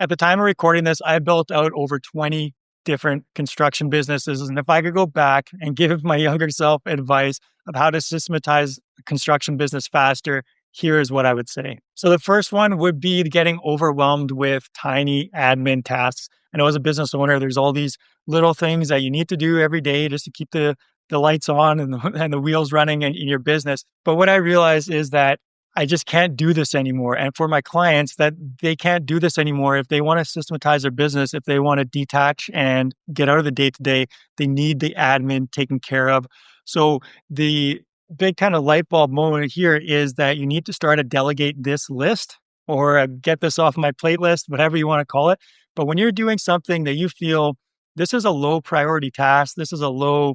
At the time of recording this, I built out over 20 different construction businesses. And if I could go back and give my younger self advice of how to systematize a construction business faster, here is what I would say. So the first one would be getting overwhelmed with tiny admin tasks. I know as a business owner, there's all these little things that you need to do every day just to keep the lights on and and the wheels running in your business. But what I realized is that I just can't do this anymore. And for my clients, that they can't do this anymore. If they want to systematize their business, if they want to detach and get out of the day to day, they need the admin taken care of. So the big kind of light bulb moment here is that you need to start to delegate this list or get this off my plate list, whatever you want to call it. But when you're doing something that you feel this is a low priority task, this is a low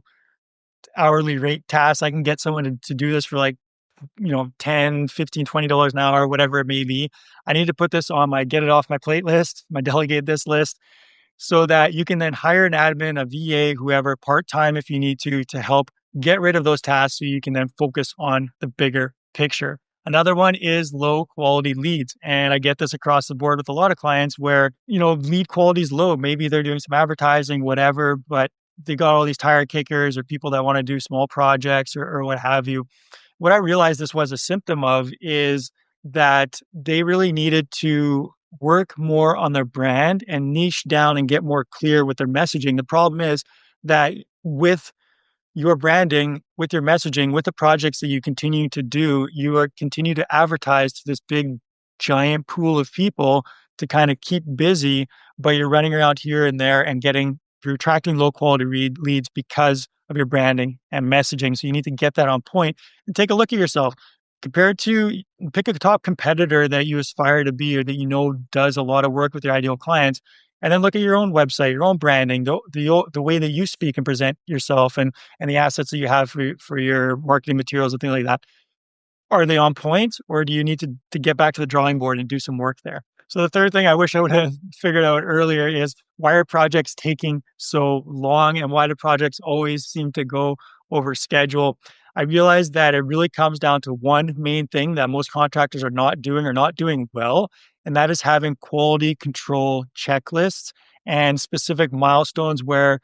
hourly rate task, I can get someone to do this for like 10, 15, $20 an hour, whatever it may be. I need to put this on my get it off my plate list, my delegate this list, so that you can then hire an admin, a VA, whoever, part-time if you need to help get rid of those tasks so you can then focus on the bigger picture. Another one is low quality leads. And I get this across the board with a lot of clients where, lead quality is low. Maybe they're doing some advertising, whatever, but they got all these tire kickers or people that want to do small projects or what have you. What I realized this was a symptom of is that they really needed to work more on their brand and niche down and get more clear with their messaging. The problem is that with your branding, with your messaging, with the projects that you continue to do, you are continue to advertise to this big giant pool of people to kind of keep busy, but you're running around here and there and you're attracting low quality leads because of your branding and messaging. So you need to get that on point and take a look at yourself. Compared to pick a top competitor that you aspire to be or that does a lot of work with your ideal clients, and then look at your own website, your own branding, the way that you speak and present yourself, and the assets that you have for your marketing materials and things like that. Are they on point, or do you need to get back to the drawing board and do some work there? So the third thing I wish I would have figured out earlier is why are projects taking so long and why do projects always seem to go over schedule? I realized that it really comes down to one main thing that most contractors are not doing or not doing well, and that is having quality control checklists and specific milestones where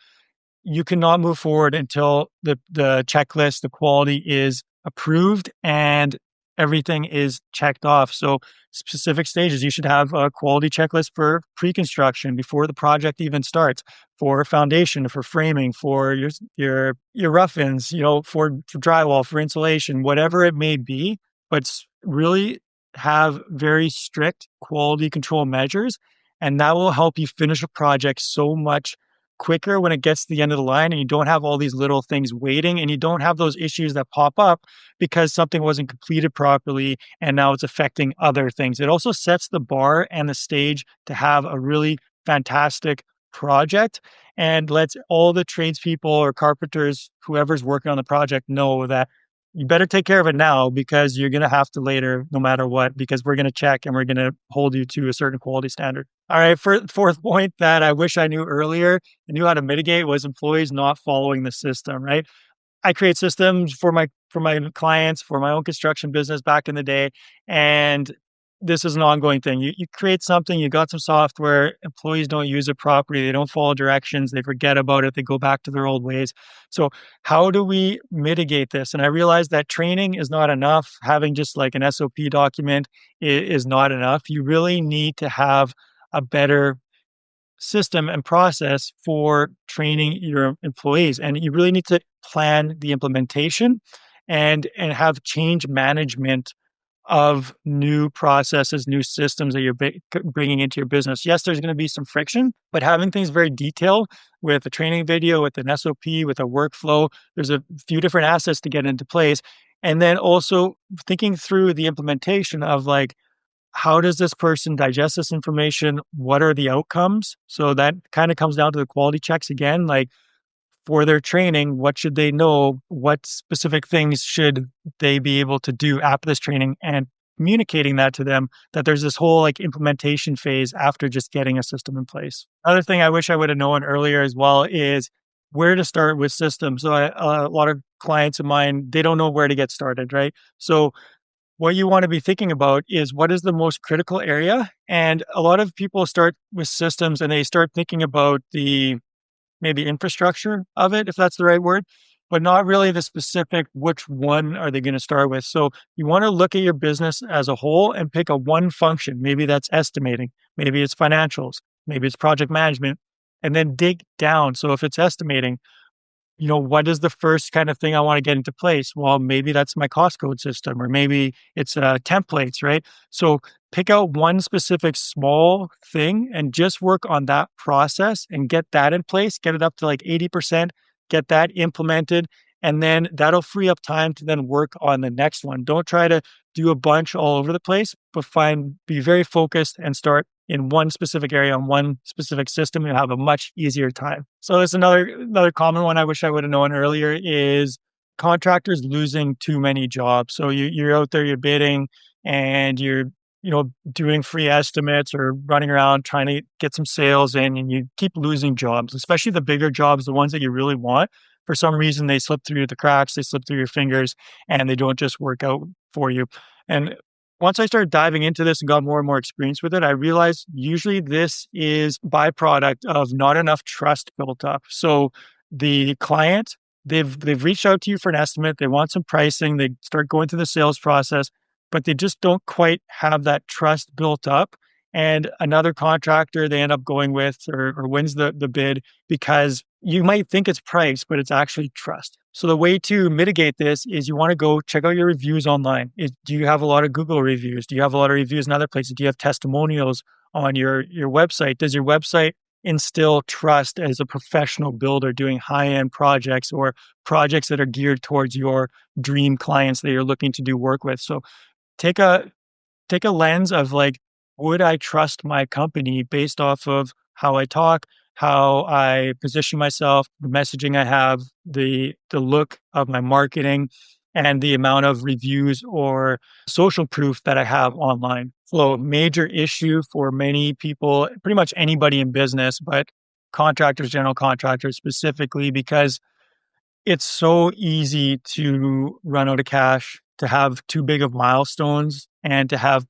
you cannot move forward until the checklist, the quality is approved and everything is checked off. So specific stages, you should have a quality checklist for pre-construction before the project even starts, for foundation, for framing, for your rough-ins, for drywall, for insulation, whatever it may be, but really have very strict quality control measures. And that will help you finish a project so much quicker when it gets to the end of the line and you don't have all these little things waiting and you don't have those issues that pop up because something wasn't completed properly and now it's affecting other things. It also sets the bar and the stage to have a really fantastic project and lets all the tradespeople or carpenters, whoever's working on the project, know that you better take care of it now because you're going to have to later, no matter what, because we're going to check and we're going to hold you to a certain quality standard. All right. Fourth point that I wish I knew earlier and knew how to mitigate was employees not following the system, right? I create systems for my clients, for my own construction business back in the day. And this is an ongoing thing. You create something, you got some software, employees don't use it properly, they don't follow directions, they forget about it, they go back to their old ways. So how do we mitigate this? And I realized that training is not enough. Having just like an SOP document is not enough. You really need to have a better system and process for training your employees. And you really need to plan the implementation and have change management of new processes, new systems that you're bringing into your business. Yes, there's going to be some friction, but having things very detailed with a training video, with an SOP, with a workflow, there's a few different assets to get into place. And then also thinking through the implementation of like, how does this person digest this information? What are the outcomes? So that kind of comes down to the quality checks again, like for their training, what should they know? What specific things should they be able to do after this training and communicating that to them, that there's this whole like implementation phase after just getting a system in place. Another thing I wish I would have known earlier as well is where to start with systems. So a lot of clients of mine, they don't know where to get started, right? So what you want to be thinking about is what is the most critical area. And a lot of people start with systems and they start thinking about the maybe infrastructure of it, if that's the right word, but not really the specific which one are they going to start with. So you want to look at your business as a whole and pick a one function. Maybe that's estimating, maybe it's financials, maybe it's project management, and then dig down. So if it's estimating, what is the first kind of thing I want to get into place? Well, maybe that's my cost code system, or maybe it's templates, right? So pick out one specific small thing and just work on that process and get that in place, get it up to like 80%, get that implemented. And then that'll free up time to then work on the next one. Don't try to do a bunch all over the place, but be very focused and start in one specific area on one specific system. You'll have a much easier time. So there's another common one I wish I would have known earlier is contractors losing too many jobs. So you're out there, you're bidding, and you're doing free estimates or running around trying to get some sales in, and you keep losing jobs, especially the bigger jobs, the ones that you really want. For some reason, they slip through the cracks, they slip through your fingers, and they don't just work out for you. And once I started diving into this and got more and more experience with it, I realized usually this is byproduct of not enough trust built up. So the client, they've reached out to you for an estimate, they want some pricing, they start going through the sales process, but they just don't quite have that trust built up. And another contractor they end up going with or wins the bid because you might think it's price, but it's actually trust. So the way to mitigate this is you want to go check out your reviews online. Do you have a lot of Google reviews? Do you have a lot of reviews in other places? Do you have testimonials on your website? Does your website instill trust as a professional builder doing high-end projects or projects that are geared towards your dream clients that you're looking to do work with? So take a take a lens of like, would I trust my company based off of how I talk, how I position myself, the messaging I have, the look of my marketing, and the amount of reviews or social proof that I have online. So major issue for many people, pretty much anybody in business, but contractors, general contractors specifically, because it's so easy to run out of cash, to have too big of milestones, and to have,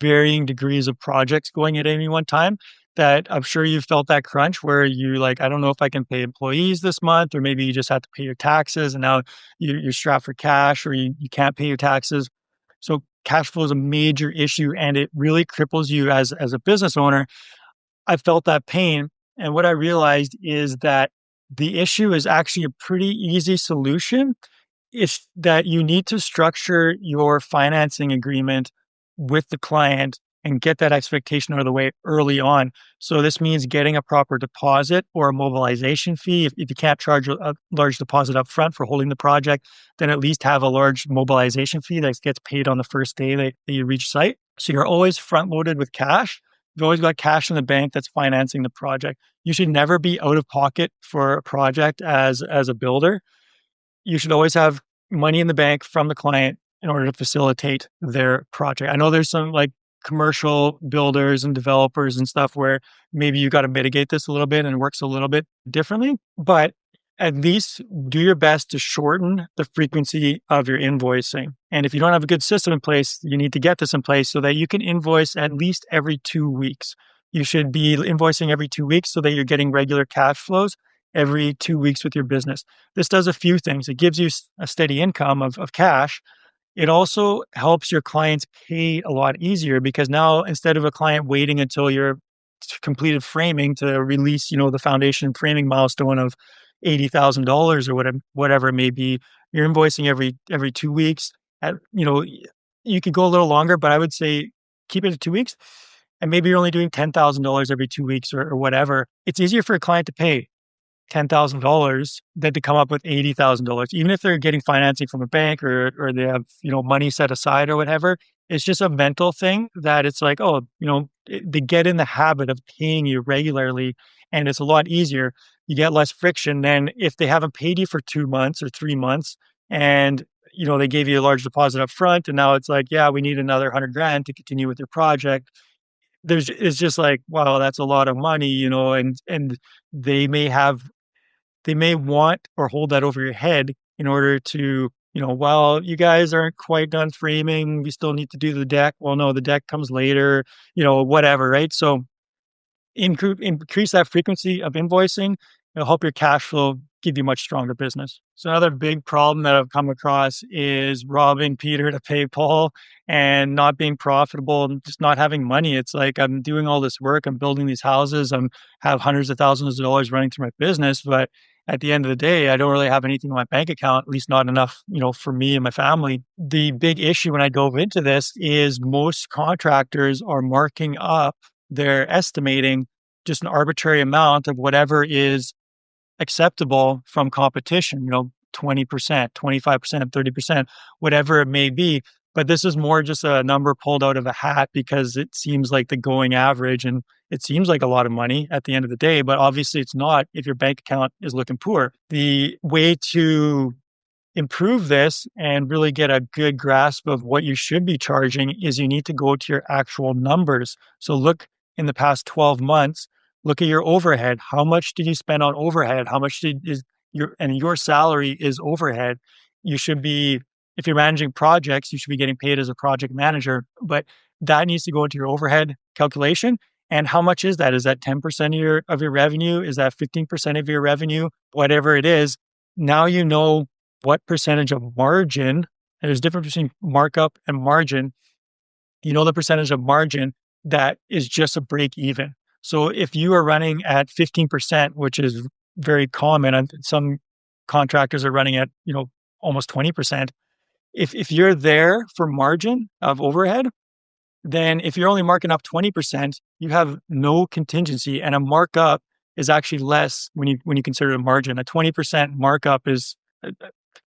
varying degrees of projects going at any one time that I'm sure you've felt that crunch where you like, I don't know if I can pay employees this month, or maybe you just have to pay your taxes and now you're strapped for cash or you can't pay your taxes. So cash flow is a major issue and it really cripples you as a business owner. I felt that pain. And what I realized is that the issue is actually a pretty easy solution. It's that you need to structure your financing agreement with the client and get that expectation out of the way early on. So this means getting a proper deposit or a mobilization fee. If you can't charge a large deposit up front for holding the project, then at least have a large mobilization fee that gets paid on the first day that you reach site. So you're always front loaded with cash. You've always got cash in the bank that's financing the project. You should never be out of pocket for a project as a builder. You should always have money in the bank from the client in order to facilitate their project. I know there's some like commercial builders and developers and stuff where maybe you got to mitigate this a little bit and it works a little bit differently, but at least do your best to shorten the frequency of your invoicing. And if you don't have a good system in place, you need to get this in place so that you can invoice at least every 2 weeks. You should be invoicing every 2 weeks so that you're getting regular cash flows every 2 weeks with your business. This does a few things. It gives you a steady income of cash. It also helps your clients pay a lot easier because now instead of a client waiting until you're completed framing to release, the foundation framing milestone of $80,000 or whatever it may be, you're invoicing every 2 weeks. You could go a little longer, but I would say keep it at 2 weeks. And maybe you're only doing $10,000 every 2 weeks or whatever. It's easier for a client to pay $10,000 than to come up with $80,000, even if they're getting financing from a bank or they have, money set aside or whatever. It's just a mental thing that it's like, oh, they get in the habit of paying you regularly and it's a lot easier. You get less friction than if they haven't paid you for 2 months or 3 months and, they gave you a large deposit up front and now it's like, yeah, we need another 100 grand to continue with your project. It's just like, wow, that's a lot of money, and they may want or hold that over your head in order to, well, you guys aren't quite done framing. We still need to do the deck. Well, no, the deck comes later, whatever, right? So increase that frequency of invoicing. It'll help your cash flow give you much stronger business. So another big problem that I've come across is robbing Peter to pay Paul and not being profitable and just not having money. It's like I'm doing all this work, I'm building these houses, I'm have hundreds of thousands of dollars running through my business, but at the end of the day, I don't really have anything in my bank account, at least not enough, for me and my family. The big issue when I dove into this is most contractors are marking up, they're estimating just an arbitrary amount of whatever is acceptable from competition, 20%, 25%, 30%, whatever it may be. But this is more just a number pulled out of a hat because it seems like the going average and it seems like a lot of money at the end of the day, but obviously it's not if your bank account is looking poor. The way to improve this and really get a good grasp of what you should be charging is you need to go to your actual numbers. So look in the past 12 months, look at your overhead. How much did you spend on overhead? How much is your salary is overhead. You should be, if you're managing projects, you should be getting paid as a project manager, but that needs to go into your overhead calculation. And how much is that? Is that 10% of your revenue? Is that 15% of your revenue? Whatever it is, now you know what percentage of margin, and there's a difference between markup and margin. You know the percentage of margin that is just a break even. So if you are running at 15%, which is very common, and some contractors are running at, almost 20%. If you're there for margin of overhead, then if you're only marking up 20%, you have no contingency, and a markup is actually less when you consider a margin. A 20% markup is,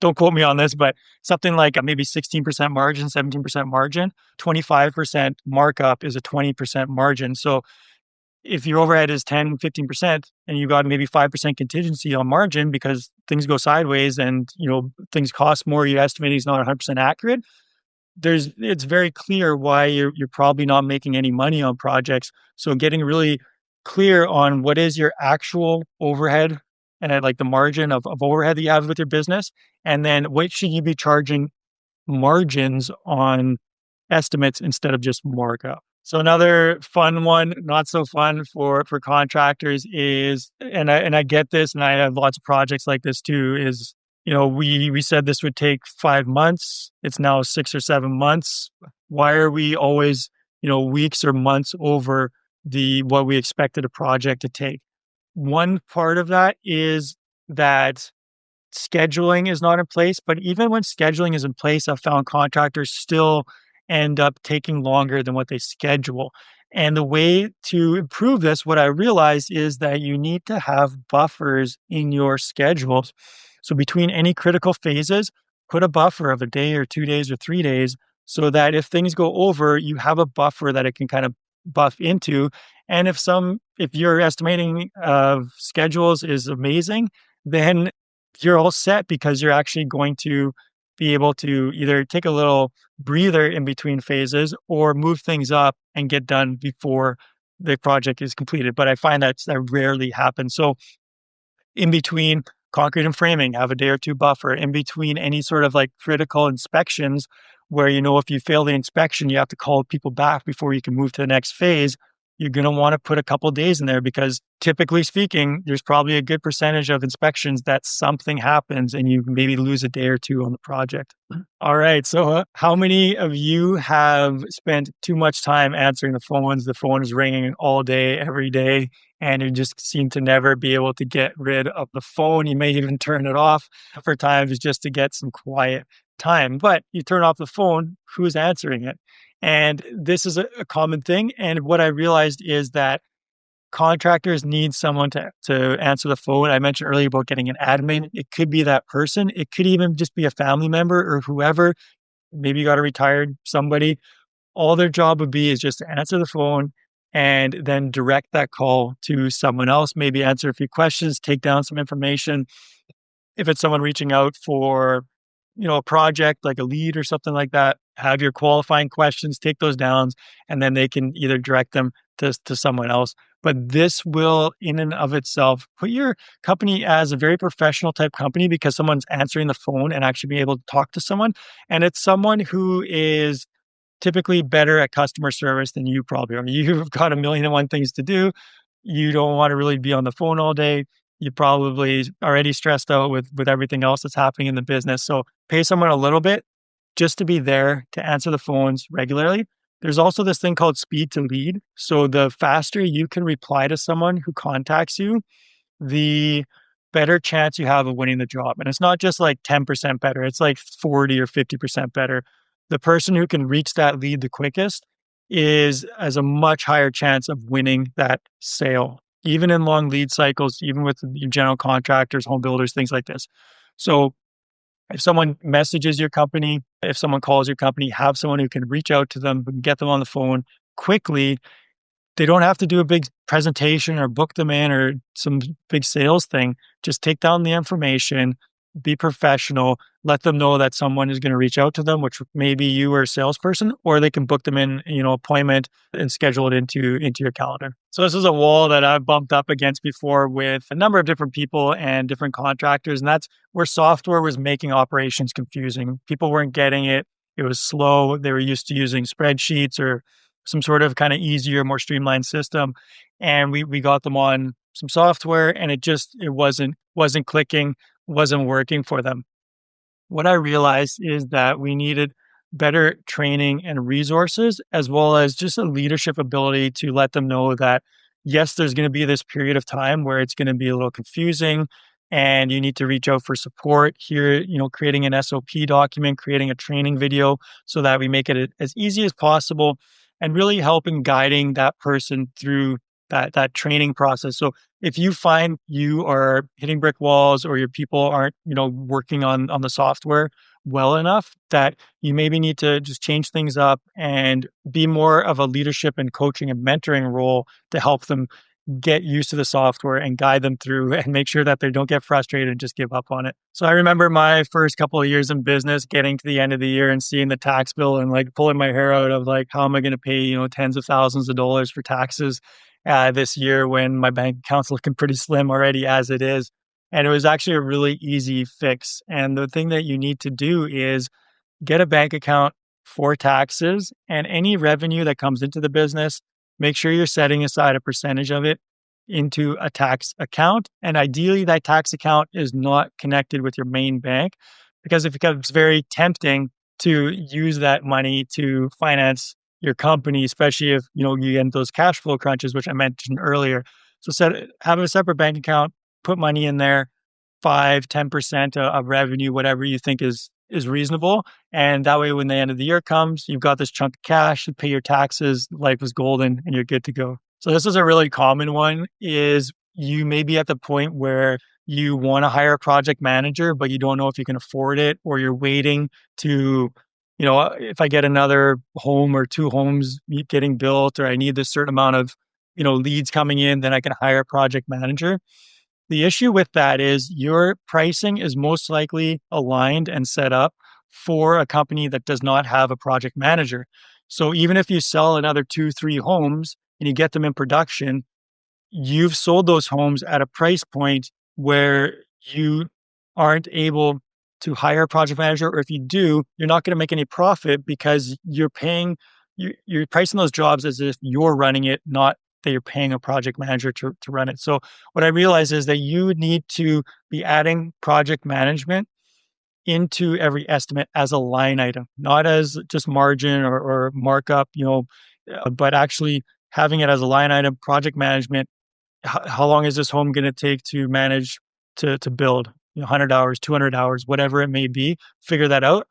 don't quote me on this, but something like maybe 16% margin, 17% margin. 25% markup is a 20% margin. So if your overhead is 10, 15% and you got maybe 5% contingency on margin because things go sideways and things cost more, your estimating is not 100% accurate, it's very clear why you're probably not making any money on projects. So getting really clear on what is your actual overhead and like the margin of overhead that you have with your business, and then what should you be charging margins on estimates instead of just markup. So another fun one, not so fun for contractors is, and I get this, and I have lots of projects like this too, is we said this would take 5 months. It's now 6 or 7 months. Why are we always, weeks or months over what we expected a project to take? One part of that is that scheduling is not in place, but even when scheduling is in place, I've found contractors still end up taking longer than what they schedule. And the way to improve this, what I realized is that you need to have buffers in your schedules. So between any critical phases, put a buffer of a day or 2 days or 3 days so that if things go over, you have a buffer that it can kind of buff into. And if your estimating of schedules is amazing, then you're all set because you're actually going to be able to either take a little breather in between phases or move things up and get done before the project is completed. But I find that rarely happens. So in between concrete and framing, have a day or two buffer. In between any sort of like critical inspections where, if you fail the inspection, you have to call people back before you can move to the next phase. You're going to want to put a couple days in there because typically speaking, there's probably a good percentage of inspections that something happens and you maybe lose a day or two on the project. All right. So how many of you have spent too much time answering the phones? The phone is ringing all day, every day, and you just seem to never be able to get rid of the phone. You may even turn it off for times just to get some quiet time, but you turn off the phone, who's answering it? And this is a common thing. And what I realized is that contractors need someone to answer the phone. I mentioned earlier about getting an admin. It could be that person. It could even just be a family member or whoever. Maybe you got a retired somebody. All their job would be is just to answer the phone and then direct that call to someone else, maybe answer a few questions, take down some information. If it's someone reaching out for, a project like a lead or something like that, have your qualifying questions, take those down, and then they can either direct them to someone else. But this will, in and of itself, put your company as a very professional type company because someone's answering the phone and actually be able to talk to someone. And it's someone who is typically better at customer service than you probably are. You've got a million and one things to do. You don't want to really be on the phone all day. You probably already stressed out with everything else that's happening in the business. So pay someone a little bit just to be there to answer the phones regularly. There's also this thing called speed to lead. So the faster you can reply to someone who contacts you, the better chance you have of winning the job. And it's not just like 10% better, it's like 40 or 50% better. The person who can reach that lead the quickest is has a much higher chance of winning that sale, even in long lead cycles, even with your general contractors, home builders, things like this. So if someone messages your company, if someone calls your company, have someone who can reach out to them, get them on the phone quickly. They don't have to do a big presentation or book them in or some big sales thing. Just take down the information, be professional, let them know that someone is going to reach out to them, which may be you or a salesperson, or they can book them in, appointment and schedule it into your calendar. So this is a wall that I've bumped up against before with a number of different people and different contractors. And that's where software was making operations confusing. People weren't getting it. It was slow. They were used to using spreadsheets or some sort of kind of easier, more streamlined system. And we got them on some software and it wasn't clicking, wasn't working for them. What I realized is that we needed better training and resources, as well as just a leadership ability to let them know that, yes, there's going to be this period of time where it's going to be a little confusing and you need to reach out for support here, creating an SOP document, creating a training video so that we make it as easy as possible and really helping guiding that person through that training process. So if you find you are hitting brick walls or your people aren't, working on the software well enough, that you maybe need to just change things up and be more of a leadership and coaching and mentoring role to help them get used to the software and guide them through and make sure that they don't get frustrated and just give up on it. So I remember my first couple of years in business, getting to the end of the year and seeing the tax bill and like pulling my hair out of like, how am I going to pay, tens of thousands of dollars for taxes this year when my bank account's looking pretty slim already as it is. And it was actually a really easy fix. And the thing that you need to do is get a bank account for taxes and any revenue that comes into the business. Make sure you're setting aside a percentage of it into a tax account. And ideally, that tax account is not connected with your main bank because it becomes very tempting to use that money to finance your company, especially if you get those cash flow crunches, which I mentioned earlier. So have a separate bank account, put money in there, 5-10% of revenue, whatever you think is reasonable. And that way, when the end of the year comes, you've got this chunk of cash to pay your taxes, life is golden, and you're good to go. So this is a really common one, is you may be at the point where you want to hire a project manager, but you don't know if you can afford it, or you're waiting to, if I get another home or two homes getting built, or I need this certain amount of, leads coming in, then I can hire a project manager. The issue with that is your pricing is most likely aligned and set up for a company that does not have a project manager. So even if you sell another 2-3 homes and you get them in production, you've sold those homes at a price point where you aren't able to hire a project manager, or if you do, you're not going to make any profit because you're pricing those jobs as if you're running it, not that you're paying a project manager to run it. So what I realized is that you need to be adding project management into every estimate as a line item, not as just margin or markup, but actually having it as a line item, project management. How long is this home going to take to manage to build? 100 hours, 200 hours, whatever it may be, figure that out,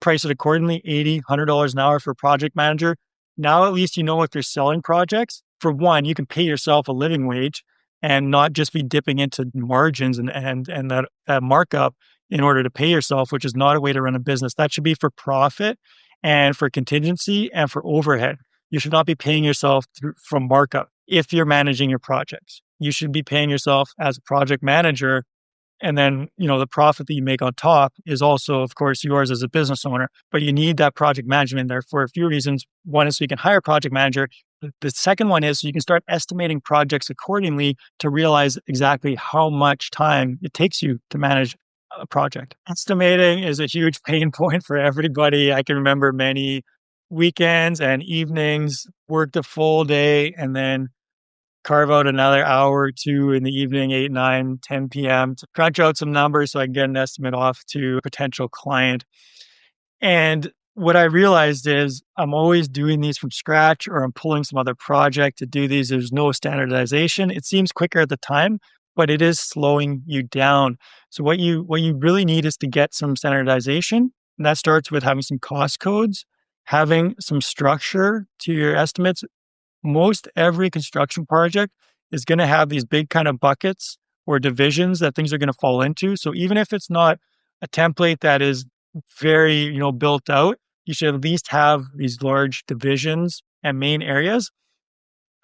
price it accordingly, $80, $100 an hour for a project manager. Now, at least if you're selling projects, for one, you can pay yourself a living wage and not just be dipping into margins and that markup in order to pay yourself, which is not a way to run a business. That should be for profit and for contingency and for overhead. You should not be paying yourself from markup if you're managing your projects. You should be paying yourself as a project manager. And then, the profit that you make on top is also, of course, yours as a business owner. But you need that project management there for a few reasons. One is so you can hire a project manager The second one is you can start estimating projects accordingly to realize exactly how much time it takes you to manage a project. Estimating is a huge pain point for everybody. I can remember many weekends and evenings, worked a full day, and then carve out another hour or two in the evening, 8, 9, 10 p.m. to crunch out some numbers so I can get an estimate off to a potential client. And what I realized is I'm always doing these from scratch or I'm pulling some other project to do these. There's no standardization. It seems quicker at the time, but it is slowing you down. So what you really need is to get some standardization. And that starts with having some cost codes, having some structure to your estimates. Most every construction project is going to have these big kind of buckets or divisions that things are going to fall into. So even if it's not a template that is very, built out, you should at least have these large divisions and main areas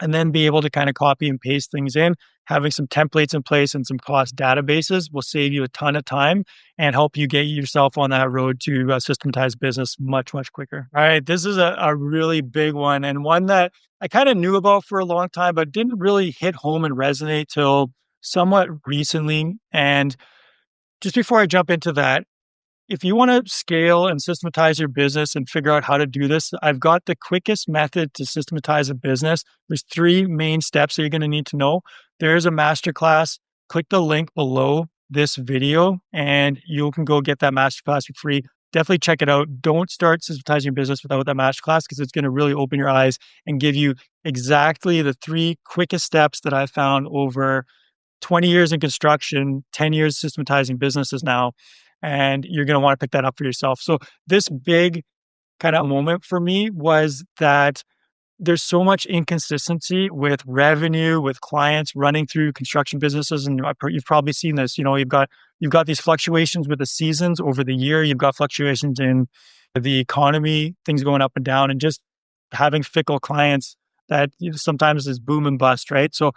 and then be able to kind of copy and paste things in. Having some templates in place and some cost databases will save you a ton of time and help you get yourself on that road to a systematized business much, much quicker. All right. This is a really big one and one that I kind of knew about for a long time, but didn't really hit home and resonate till somewhat recently. And just before I jump into that, if you want to scale and systematize your business and figure out how to do this, I've got the quickest method to systematize a business. There's three main steps that you're going to need to know. There's a masterclass. Click the link below this video and you can go get that masterclass for free. Definitely check it out. Don't start systematizing your business without that masterclass because it's going to really open your eyes and give you exactly the three quickest steps that I found over 20 years in construction, 10 years systematizing businesses now, and you're going to want to pick that up for yourself. So this big kind of moment for me was that there's so much inconsistency with revenue, with clients running through construction businesses, and you've probably seen this. You've got these fluctuations with the seasons over the year. You've got fluctuations in the economy, things going up and down, and just having fickle clients that sometimes is boom and bust, right? So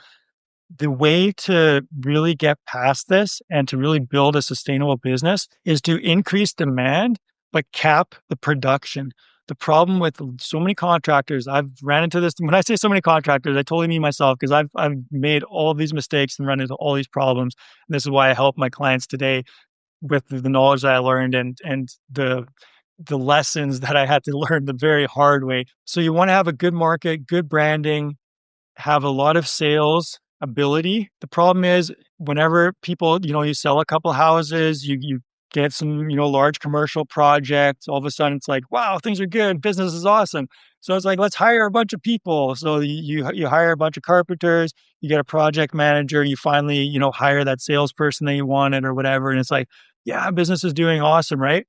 the way to really get past this and to really build a sustainable business is to increase demand, but cap the production. The problem with so many contractors, I've ran into this. When I say so many contractors, I totally mean myself because I've made all of these mistakes and run into all these problems. And this is why I help my clients today with the knowledge that I learned and the lessons that I had to learn the very hard way. So you want to have a good market, good branding, have a lot of sales ability. The problem is whenever people, you sell a couple houses, you get some, large commercial projects, all of a sudden it's like, wow, things are good, business is awesome. So it's like, let's hire a bunch of people. So you hire a bunch of carpenters, you get a project manager, you finally, hire that salesperson that you wanted or whatever. And it's like, yeah, business is doing awesome, right?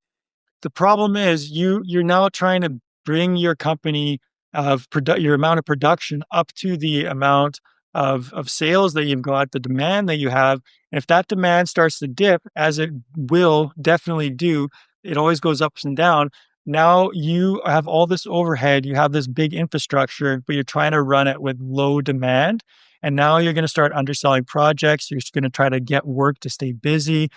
The problem is you're now trying to bring your company your amount of production up to the amount of sales that you've got, the demand that you have. And if that demand starts to dip, as it will definitely do, it always goes ups and down. Now you have all this overhead, you have this big infrastructure, but you're trying to run it with low demand. And now you're going to start underselling projects. You're just going to try to get work to stay busy.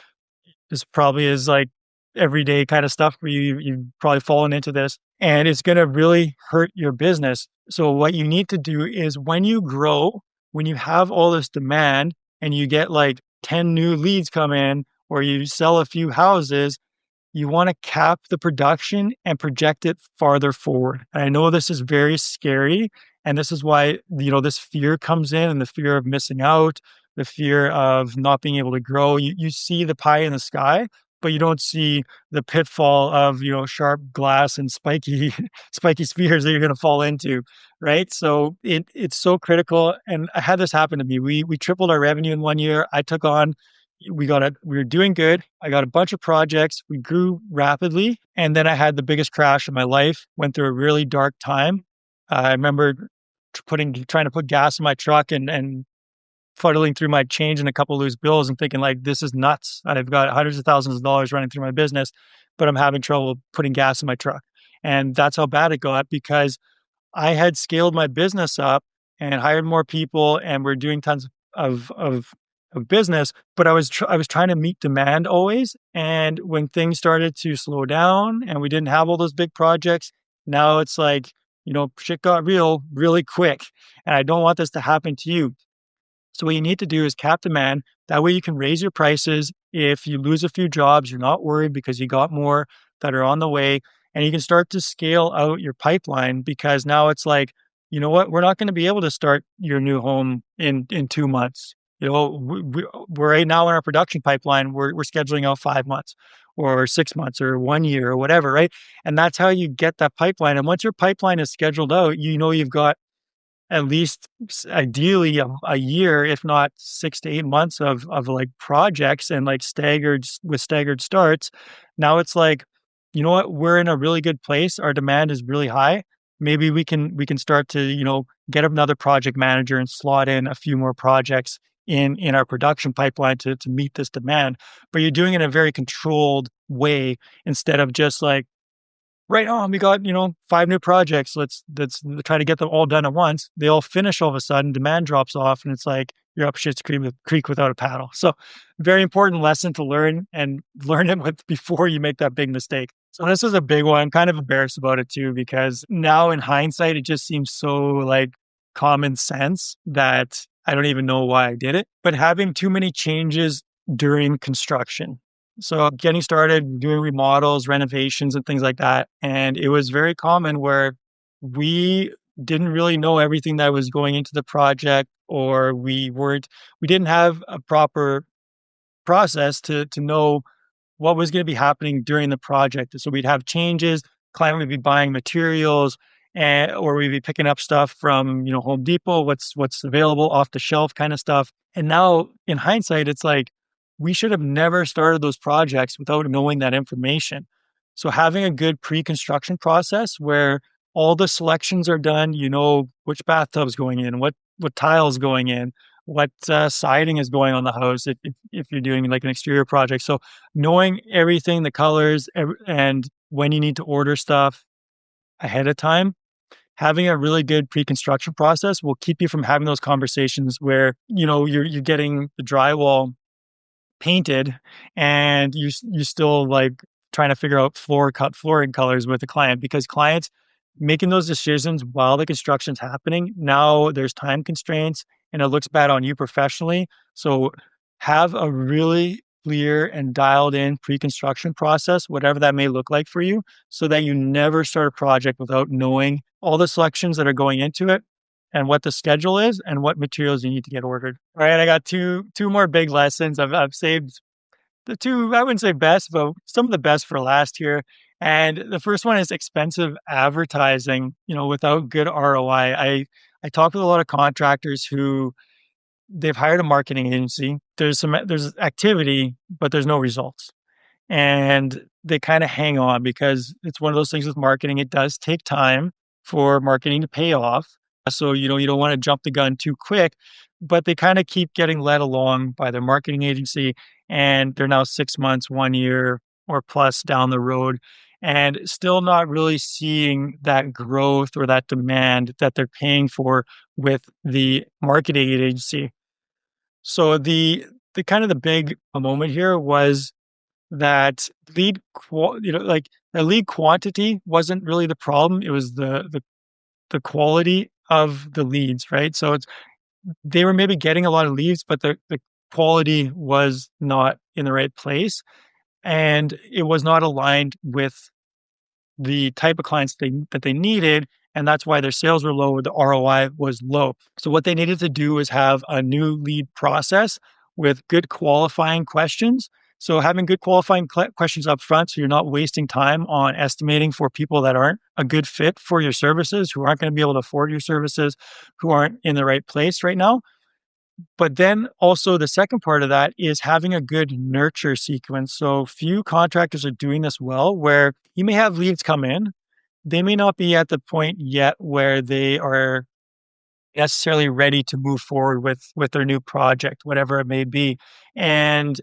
This probably is like everyday kind of stuff where you've probably fallen into this and it's going to really hurt your business. So what you need to do is when you grow, when you have all this demand and you get like 10 new leads come in or you sell a few houses, you want to cap the production and project it farther forward. And I know this is very scary. And this is why, this fear comes in and the fear of missing out, the fear of not being able to grow. You see the pie in the sky, but you don't see the pitfall of, sharp glass and spiky, spiky spheres that you're going to fall into. Right. So it's so critical. And I had this happen to me. We tripled our revenue in 1 year. We were doing good. I got a bunch of projects. We grew rapidly. And then I had the biggest crash of my life, went through a really dark time. I remember trying to put gas in my truck and fuddling through my change and a couple of loose bills and thinking like, this is nuts. I've got hundreds of thousands of dollars running through my business, but I'm having trouble putting gas in my truck. And that's how bad it got because I had scaled my business up and hired more people and we're doing tons of business, but I was trying to meet demand always. And when things started to slow down and we didn't have all those big projects, now it's like, shit got real really quick, and I don't want this to happen to you. So what you need to do is cap demand. That way you can raise your prices. If you lose a few jobs, you're not worried because you got more that are on the way. And you can start to scale out your pipeline because now it's like, you know what, we're not going to be able to start your new home in 2 months. We're right now in our production pipeline, we're scheduling out 5 months or 6 months or 1 year or whatever, right? And that's how you get that pipeline. And once your pipeline is scheduled out, you've got at least ideally a year, if not 6 to 8 months of like projects and like staggered starts. Now it's like, you know what, we're in a really good place. Our demand is really high. Maybe we can start to, get another project manager and slot in a few more projects in our production pipeline to meet this demand. But you're doing it in a very controlled way instead of just like, right on, we got, 5 new projects. Let's try to get them all done at once. They all finish all of a sudden, demand drops off, and it's like you're up shit's creek without a paddle. So very important lesson to learn and learn it before you make that big mistake. So this is a big one. Kind of embarrassed about it too, because now in hindsight, it just seems so like common sense that I don't even know why I did it. But having too many changes during construction. So getting started doing remodels, renovations, and things like that. And it was very common where we didn't really know everything that was going into the project, or we didn't have a proper process to know what was going to be happening during the project. So we'd have changes, client would be buying materials, or we'd be picking up stuff from, Home Depot, what's available off the shelf kind of stuff. And now in hindsight, it's like we should have never started those projects without knowing that information. So having a good pre-construction process where all the selections are done, which bathtub's going in, what tiles going in, what siding is going on the house if you're doing like an exterior project. So knowing everything, the colors, and when you need to order stuff ahead of time, having a really good pre-construction process will keep you from having those conversations where, you're getting the drywall painted and you still like trying to figure out flooring colors with the client, because clients making those decisions while the construction's happening, now there's time constraints and it looks bad on you professionally. So have a really clear and dialed in pre-construction process, whatever that may look like for you, so that you never start a project without knowing all the selections that are going into it and what the schedule is and what materials you need to get ordered. All right, I got two more big lessons. I've saved the two, I wouldn't say best, but some of the best for last here. And the first one is expensive advertising, without good ROI. I talk with a lot of contractors who they've hired a marketing agency. There's activity, but there's no results. And they kind of hang on because it's one of those things with marketing. It does take time for marketing to pay off. So, you don't want to jump the gun too quick, but they kind of keep getting led along by their marketing agency. And they're now 6 months, 1 year or plus down the road and still not really seeing that growth or that demand that they're paying for with the marketing agency. So the kind of the big moment here was that the lead quantity wasn't really the problem. It was the quality of the leads, right? So they were maybe getting a lot of leads, but the quality was not in the right place, and it was not aligned with the type of clients that they needed, and that's why their sales were low, the ROI was low. So what they needed to do was have a new lead process with good qualifying questions. So having good qualifying questions up front, so you're not wasting time on estimating for people that aren't a good fit for your services, who aren't going to be able to afford your services, who aren't in the right place right now. But then also the second part of that is having a good nurture sequence. So few contractors are doing this well, where you may have leads come in. They may not be at the point yet where they are necessarily ready to move forward with their new project, whatever it may be. And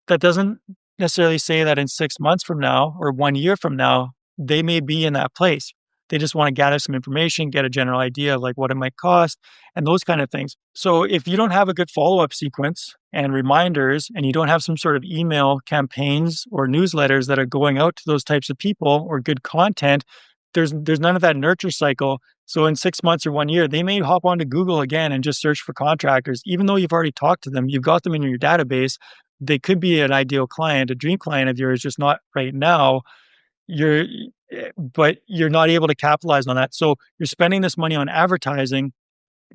that doesn't necessarily say that in 6 months from now or 1 year from now, they may be in that place. They just want to gather some information, get a general idea of like what it might cost and those kind of things. So if you don't have a good follow-up sequence and reminders, and you don't have some sort of email campaigns or newsletters that are going out to those types of people or good content, there's none of that nurture cycle. So in 6 months or 1 year, they may hop onto Google again and just search for contractors. Even though you've already talked to them, you've got them in your database. They could be an ideal client, a dream client of yours, just not right now. You're but you're not able to capitalize on that. So you're spending this money on advertising,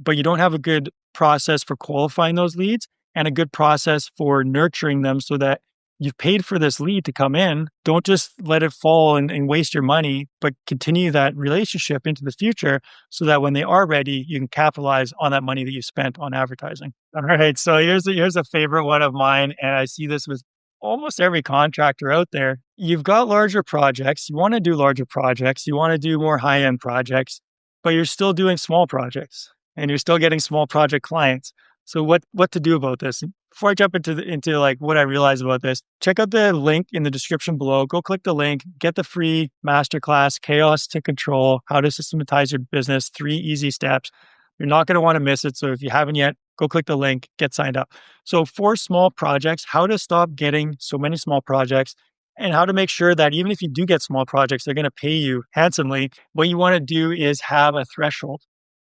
but you don't have a good process for qualifying those leads and a good process for nurturing them so that you've paid for this lead to come in. Don't just let it fall and waste your money, but continue that relationship into the future so that when they are ready, you can capitalize on that money that you spent on advertising. All right. So here's a favorite one of mine. And I see this with almost every contractor out there. You've got larger projects. You want to do larger projects. You want to do more high end projects, but you're still doing small projects and you're still getting small project clients. So what to do about this? Before I jump into like what I realized about this, check out the link in the description below. Go click the link, get the free masterclass, Chaos to Control, How to Systematize Your Business, 3 easy steps. You're not going to want to miss it. So if you haven't yet, go click the link, get signed up. So for small projects, how to stop getting so many small projects and how to make sure that even if you do get small projects, they're going to pay you handsomely. What you want to do is have a threshold.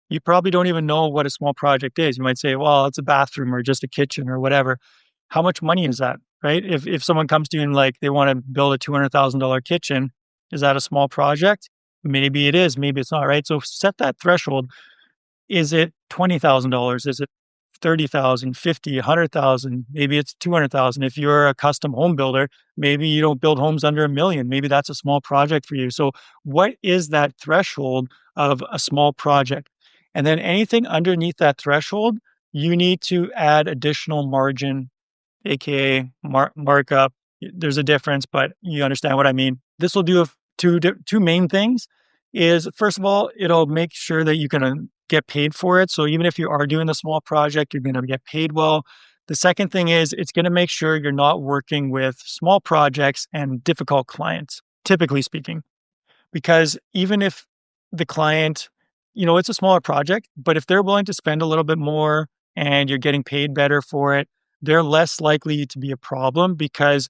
You probably don't even know what a small project is. You might say, well, it's a bathroom or just a kitchen or whatever. How much money is that, right? If someone comes to you and like they want to build a $200,000 kitchen, is that a small project? Maybe it is, maybe it's not, right? So set that threshold. Is it $20,000? Is it 30,000, 50, 100,000? Maybe it's 200,000. If you're a custom home builder, maybe you don't build homes under 1 million. Maybe that's a small project for you. So what is that threshold of a small project? And then anything underneath that threshold, you need to add additional margin, aka markup. There's a difference, but you understand what I mean. This will do two main things. Is first of all, it'll make sure that you can get paid for it. So even if you are doing a small project, you're going to get paid well. The second thing is it's going to make sure you're not working with small projects and difficult clients, typically speaking. Because even if the client, it's a smaller project, but if they're willing to spend a little bit more and you're getting paid better for it, they're less likely to be a problem because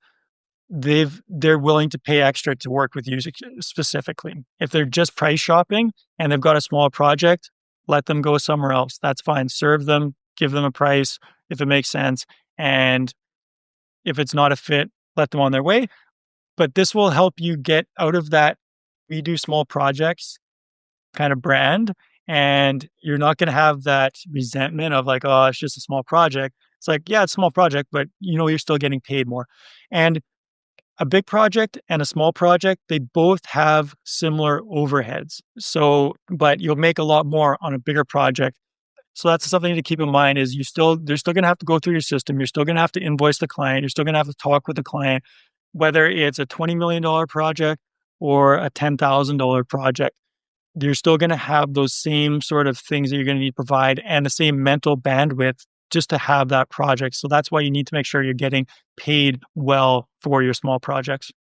they're willing to pay extra to work with you specifically. If they're just price shopping and they've got a small project, let them go somewhere else. That's fine. Serve them, give them a price if it makes sense. And if it's not a fit, let them on their way. But this will help you get out of that we do small projects kind of brand. And you're not going to have that resentment of like, oh, it's just a small project. It's like, yeah, it's a small project, but you're still getting paid more. And a big project and a small project, they both have similar overheads. So, but you'll make a lot more on a bigger project. So that's something to keep in mind is they're still going to have to go through your system. You're still going to have to invoice the client. You're still going to have to talk with the client, whether it's a $20 million project or a $10,000 project. You're still going to have those same sort of things that you're going to need to provide and the same mental bandwidth just to have that project. So that's why you need to make sure you're getting paid well for your small projects.